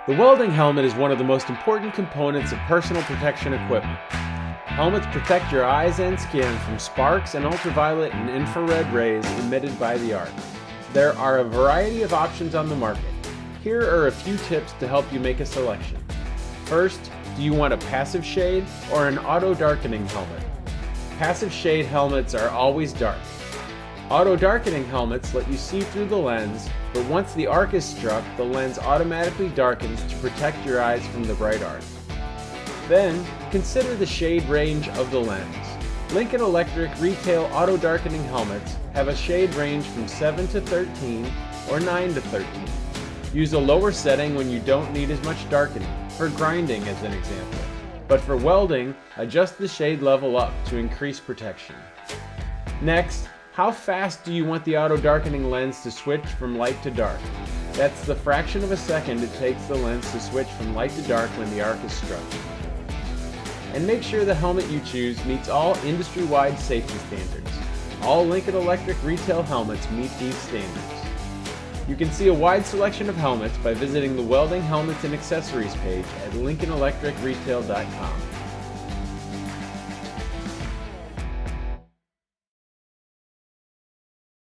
The welding helmet is one of the most important components of personal protection equipment. Helmets protect your eyes and skin from sparks and ultraviolet and infrared rays emitted by the arc. There are a variety of options on the market. Here are a few tips to help you make a selection. First, do you want a passive shade or an auto darkening helmet? Passive shade helmets are always dark. Auto darkening helmets let you see through the lens, but once the arc is struck, the lens automatically darkens to protect your eyes from the bright arc. Then, consider the shade range of the lens. Lincoln Electric retail auto darkening helmets have a shade range from 7 to 13 or 9 to 13. Use a lower setting when you don't need as much darkening, for grinding as an example. But for welding, adjust the shade level up to increase protection. Next, how fast do you want the auto darkening lens to switch from light to dark? That's the fraction of a second it takes the lens to switch from light to dark when the arc is struck. And make sure the helmet you choose meets all industry-wide safety standards. All Lincoln Electric retail helmets meet these standards. You can see a wide selection of helmets by visiting the Welding Helmets and Accessories page at lincolnelectricretail.com.